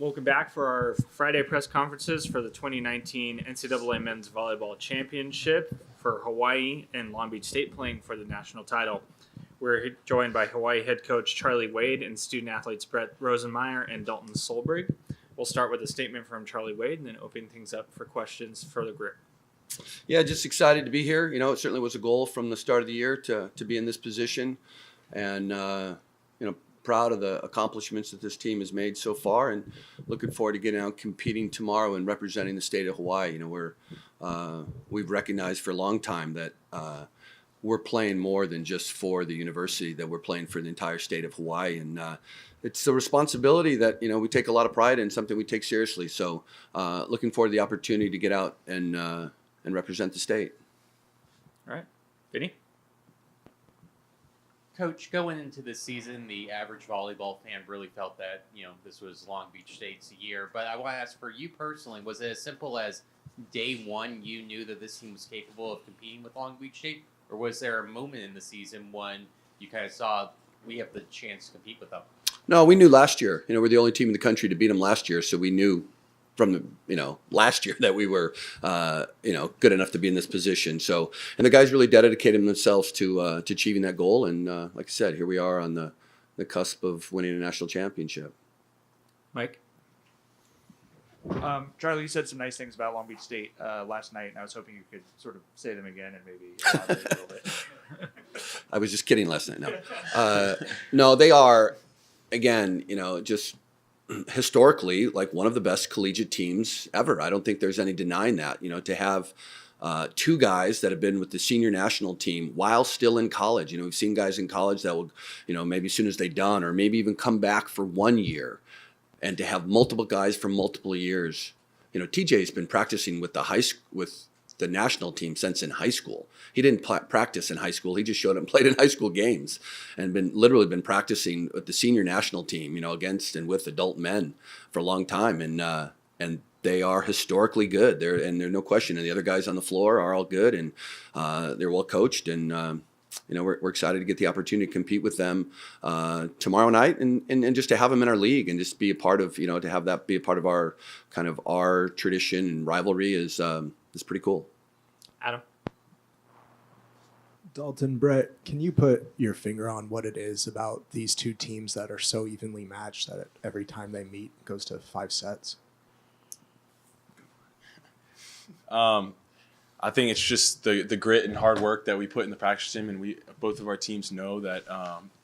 Welcome back for our Friday press conferences for the 2019 NCAA Men's Volleyball Championship for Hawaii and Long Beach State playing for the national title. We're joined by Hawaii head coach Charlie Wade and student athletes Brett Rosenmeyer and Dalton Solberg. We'll start with a statement from Charlie Wade and then open things up for questions for the group. Yeah, just excited to be here. You know, it certainly was a goal from the start of the year to be in this position, and proud of the accomplishments that this team has made so far, and looking forward to getting out competing tomorrow and representing the state of Hawaii. You know, we've recognized for a long time that we're playing more than just for the university, that we're playing for the entire state of Hawaii, and it's a responsibility that we take a lot of pride in, something we take seriously. So, looking forward to the opportunity to get out and represent the state. All right, Vinny. Coach, going into this season, the average volleyball fan really felt that, this was Long Beach State's year. But I want to ask, for you personally, was it as simple as day one you knew that this team was capable of competing with Long Beach State? Or was there a moment in the season when you kind of saw we have the chance to compete with them? No, we knew last year. We're the only team in the country to beat them last year, so we knew from the last year that we were good enough to be in this position. So, and the guys really dedicated themselves to achieving that goal. And like I said, here we are on the cusp of winning a national championship. Mike. Charlie, you said some nice things about Long Beach State last night, and I was hoping you could sort of say them again and maybe elaborate a little bit. I was just kidding last night. No, no, they are, again, just historically like one of the best collegiate teams ever. I don't think there's any denying that. To have two guys that have been with the senior national team while still in college. We've seen guys in college that will, maybe as soon as they're done, or maybe even come back for 1 year. And to have multiple guys from multiple years, TJ's been practicing with the national team since in high school. He didn't practice in high school. He just showed up and played in high school games, and literally been practicing with the senior national team, against and with adult men for a long time. And they are historically good. There's no question. And the other guys on the floor are all good, and they're well coached. And we're excited to get the opportunity to compete with them tomorrow night, and just to have them in our league and just be a part of, to have that be a part of our kind of our tradition and rivalry is pretty cool. Adam. Dalton, Brett, can you put your finger on what it is about these two teams that are so evenly matched that every time they meet it goes to 5 sets? I think it's just the grit and hard work that we put in the practice gym, and both of our teams know that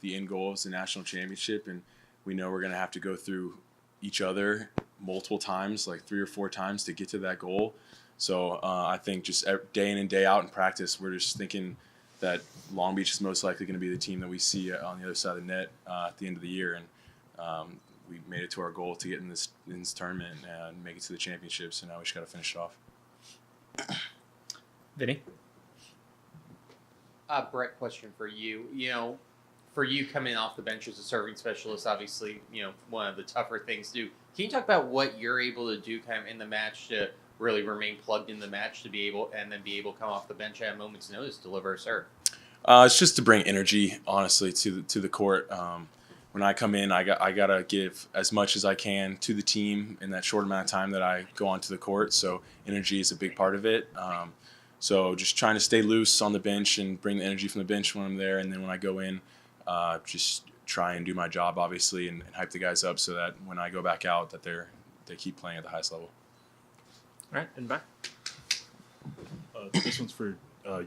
the end goal is the national championship, and we know we're going to have to go through each other multiple times, like 3 or 4 times, to get to that goal. So I think just day in and day out in practice, we're just thinking that Long Beach is most likely going to be the team that we see on the other side of the net at the end of the year, and we made it to our goal to get in this tournament and make it to the championship. So now we just got to finish it off. Vinny? Brett, question for you. For you coming off the bench as a serving specialist, obviously, one of the tougher things to do. Can you talk about what you're able to do kind of in the match to really remain plugged in the match to be able to come off the bench at a moment's notice to deliver a serve? It's just to bring energy, honestly, to the court. When I come in, I gotta give as much as I can to the team in that short amount of time that I go onto the court. So energy is a big part of it. So just trying to stay loose on the bench and bring the energy from the bench when I'm there, and then when I go in, just try and do my job, obviously, and hype the guys up so that when I go back out, that they keep playing at the highest level. All right, and back. This one's for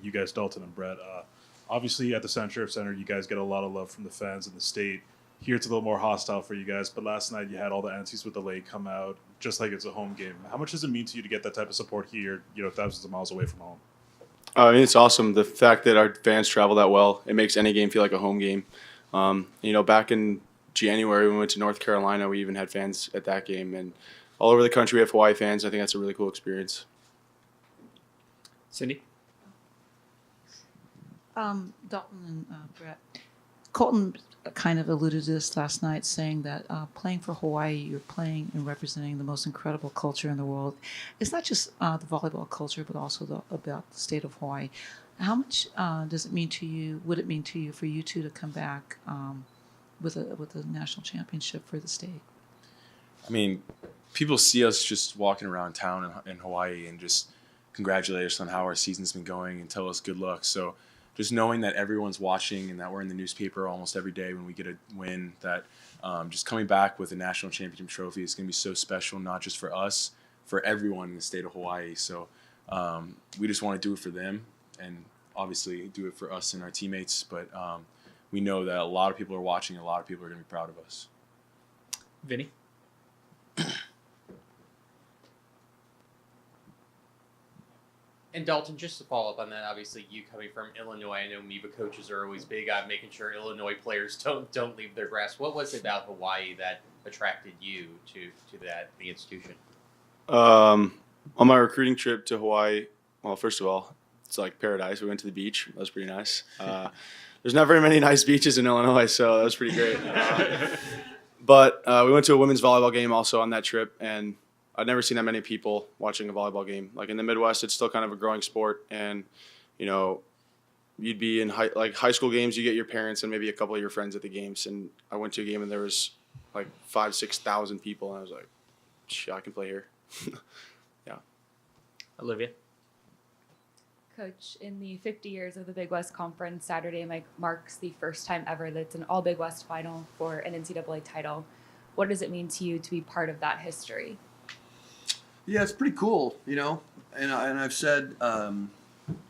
you guys, Dalton and Brett. Obviously, at the Sound Sheriff Center, you guys get a lot of love from the fans in the state. Here, it's a little more hostile for you guys, but last night you had all the aunties with the lake come out, just like it's a home game. How much does it mean to you to get that type of support here, thousands of miles away from home? I mean, it's awesome. The fact that our fans travel that well, it makes any game feel like a home game. Back in January, when we went to North Carolina, we even had fans at that game. And all over the country, we have Hawaii fans. I think that's a really cool experience. Cindy? Dalton and Brett. Colton kind of alluded to this last night, saying that playing for Hawaii, you're playing and representing the most incredible culture in the world. It's not just the volleyball culture, but also about the state of Hawaii. How much does it mean to you? Would it mean to you for you two to come back with a national championship for the state? I mean, people see us just walking around town in Hawaii and just congratulate us on how our season's been going and tell us good luck. So just knowing that everyone's watching and that we're in the newspaper almost every day when we get a win, that just coming back with a national championship trophy is going to be so special, not just for us, for everyone in the state of Hawaii. So we just want to do it for them and obviously do it for us and our teammates. But we know that a lot of people are watching and a lot of people are going to be proud of us. Vinny? And Dalton, just to follow up on that, obviously you coming from Illinois, I know MIVA coaches are always big on making sure Illinois players don't leave their grass. What was it about Hawaii that attracted you to the institution? On my recruiting trip to Hawaii, well, first of all, it's like paradise. We went to the beach. That was pretty nice. There's not very many nice beaches in Illinois, so that was pretty great. But we went to a women's volleyball game also on that trip, and I'd never seen that many people watching a volleyball game. Like in the Midwest, it's still kind of a growing sport, and you'd be in high school games. You get your parents and maybe a couple of your friends at the games. And I went to a game and there was like 5,000-6,000 people, and I was like, "Shit, I can play here." Yeah. Olivia? Coach, in the 50 years of the Big West Conference, Saturday marks the first time ever that it's an all Big West final for an NCAA title. What does it mean to you to be part of that history? Yeah, it's pretty cool, and I've said,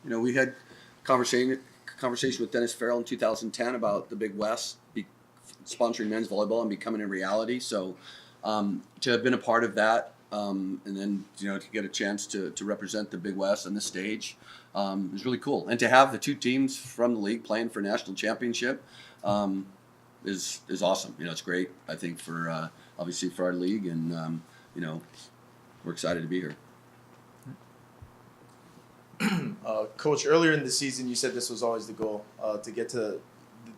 we had conversation with Dennis Farrell in 2010 about the Big West sponsoring men's volleyball and becoming a reality. So to have been a part of that, and then to get a chance to represent the Big West on this stage is really cool. And to have the two teams from the league playing for national championship is awesome. It's great. I think for obviously for our league, and we're excited to be here. Coach, earlier in the season, you said this was always the goal, to get to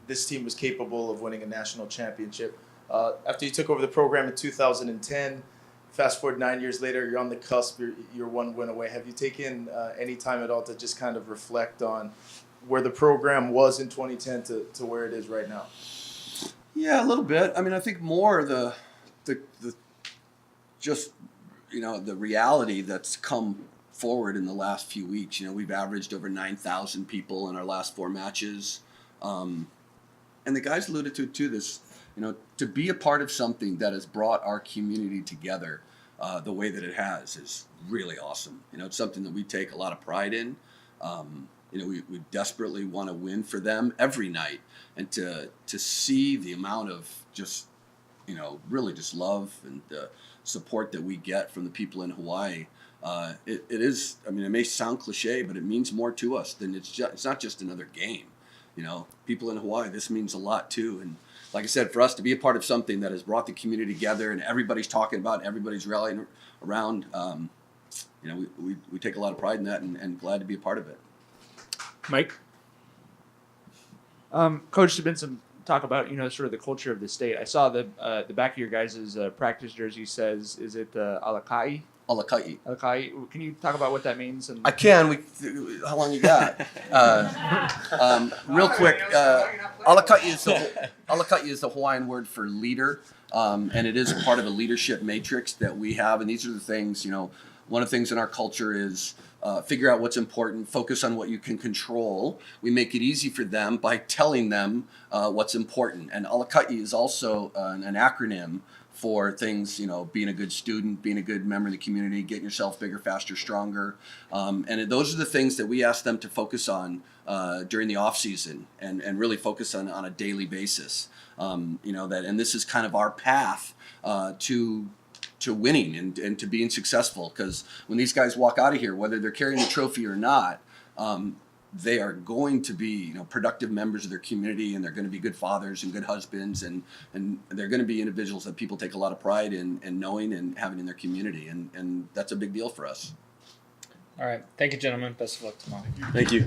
this team was capable of winning a national championship. After you took over the program in 2010, fast forward 9 years later, you're on the cusp, you're one win away. Have you taken any time at all to just kind of reflect on where the program was in 2010 to where it is right now? Yeah, a little bit. I mean, I think more the reality that's come forward in the last few weeks. We've averaged over 9,000 people in our last 4 matches. And the guys alluded to this, to be a part of something that has brought our community together the way that it has is really awesome. It's something that we take a lot of pride in. We desperately want to win for them every night. And to see the amount of just, really just love and support that we get from the people in Hawaii, it is, it may sound cliche, but it means more to us than it's not just another game. People in Hawaii, this means a lot too. And like I said, for us to be a part of something that has brought the community together and everybody's talking about, everybody's rallying around, we take a lot of pride in that and glad to be a part of it. Mike? Coach, there's been some talk about, sort of the culture of the state. I saw the back of your guys' practice jersey says, is it Alakai? Alakai. Alakai. Can you talk about what that means? And I can. How long you got? Real quick, Alakai is the Hawaiian word for leader, and it is part of a leadership matrix that we have. And these are the things, one of the things in our culture is figure out what's important, focus on what you can control. We make it easy for them by telling them what's important. And Alakai is also an acronym for things, being a good student, being a good member of the community, getting yourself bigger, faster, stronger. And those are the things that we ask them to focus on during the off season and really focus on a daily basis. And this is kind of our path to winning and to being successful. Because when these guys walk out of here, whether they're carrying the trophy or not, they are going to be, productive members of their community, and they're going to be good fathers and good husbands, and they're going to be individuals that people take a lot of pride in knowing and having in their community, and that's a big deal for us. All right. Thank you, gentlemen. Best of luck tomorrow. Thank you.